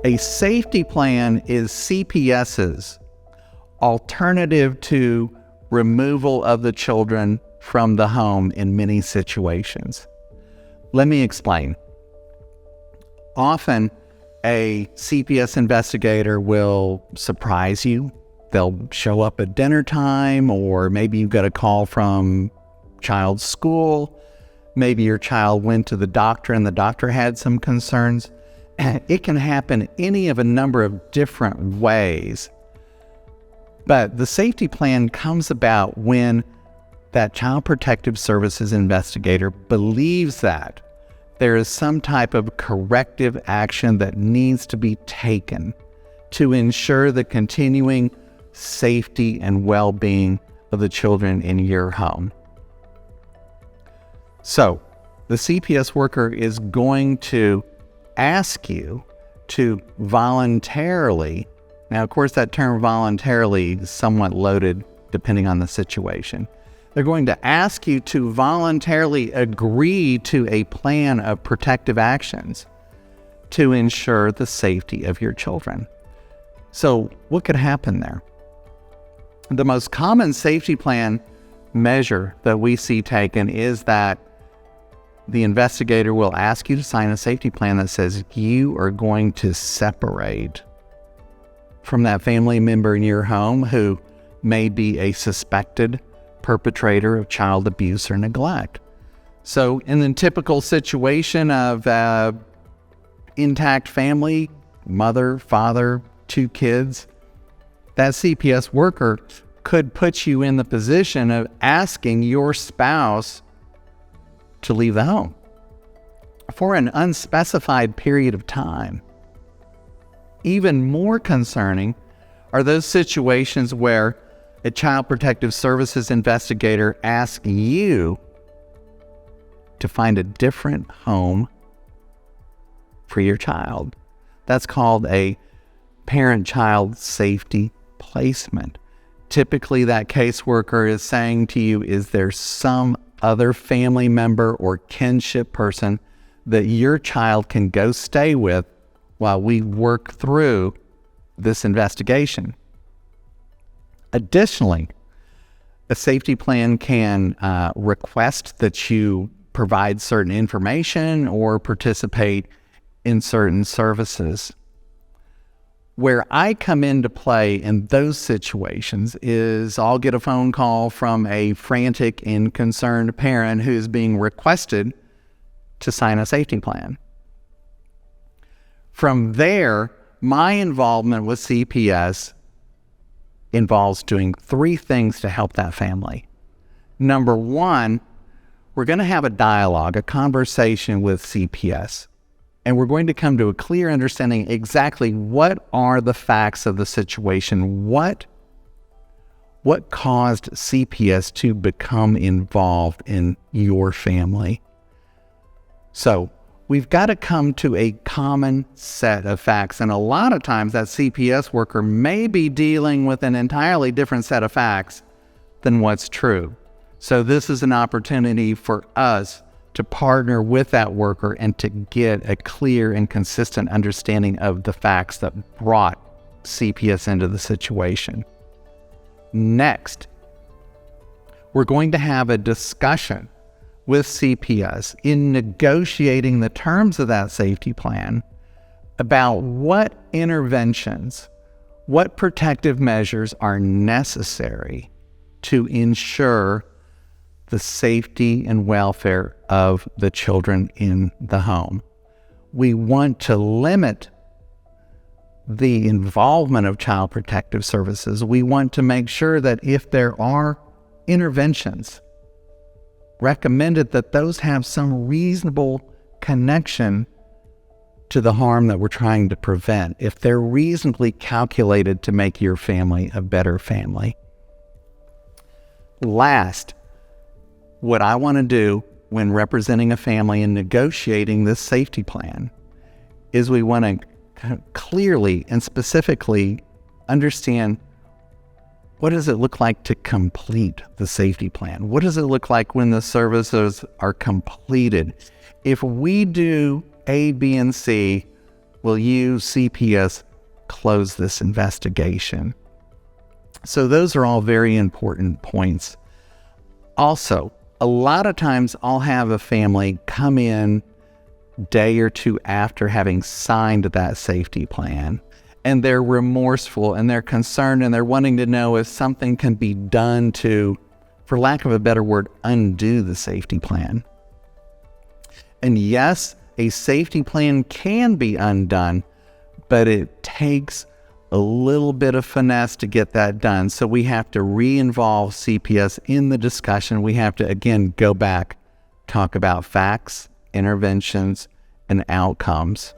A safety plan is CPS's alternative to removal of the children from the home in many situations. Let me explain. Often, a CPS investigator will surprise you. They'll show up at dinner time, or maybe you've got a call from child's school. Maybe your child went to the doctor and the doctor had some concerns. It can happen any of a number of different ways. But the safety plan comes about when that Child Protective Services investigator believes that there is some type of corrective action that needs to be taken to ensure the continuing safety and well-being of the children in your home. So, the CPS worker is going to ask you to voluntarily, now of course that term voluntarily is somewhat loaded depending on the situation. They're going to ask you to voluntarily agree to a plan of protective actions to ensure the safety of your children. So what could happen there? The most common safety plan measure that we see taken is that the investigator will ask you to sign a safety plan that says you are going to separate from that family member in your home who may be a suspected perpetrator of child abuse or neglect. So in the typical situation of intact family, mother, father, 2 kids, that CPS worker could put you in the position of asking your spouse to leave the home for an unspecified period of time. Even more concerning are those situations where a Child Protective Services investigator asks you to find a different home for your child. That's called a parent-child safety placement. Typically, that caseworker is saying to you, is there some other family member or kinship person that your child can go stay with while we work through this investigation? Additionally, a safety plan can request that you provide certain information or participate in certain services. Where I come into play in those situations is I'll get a phone call from a frantic and concerned parent who's being requested to sign a safety plan. From there, my involvement with CPS involves doing 3 things to help that family. Number 1, we're going to have a dialogue, a conversation with CPS, and we're going to come to a clear understanding exactly what are the facts of the situation. What caused CPS to become involved in your family? So we've got to come to a common set of facts. And a lot of times that CPS worker may be dealing with an entirely different set of facts than what's true. So this is an opportunity for us to partner with that worker and to get a clear and consistent understanding of the facts that brought CPS into the situation. Next, we're going to have a discussion with CPS in negotiating the terms of that safety plan about what interventions, what protective measures are necessary to ensure the safety and welfare of the children in the home. We want to limit the involvement of Child Protective Services. We want to make sure that if there are interventions recommended, that those have some reasonable connection to the harm that we're trying to prevent, if they're reasonably calculated to make your family a better family. Last, what I want to do when representing a family and negotiating this safety plan is we want to clearly and specifically understand, what does it look like to complete the safety plan? What does it look like when the services are completed? If we do A, B, and C, will you, CPS, close this investigation? So those are all very important points. Also, a lot of times I'll have a family come in day or two after having signed that safety plan, and they're remorseful and they're concerned and they're wanting to know if something can be done to, for lack of a better word, undo the safety plan. And yes, a safety plan can be undone, but it takes a little bit of finesse to get that done. So we have to re-involve CPS in the discussion. We have to, again, go back, talk about facts, interventions, and outcomes.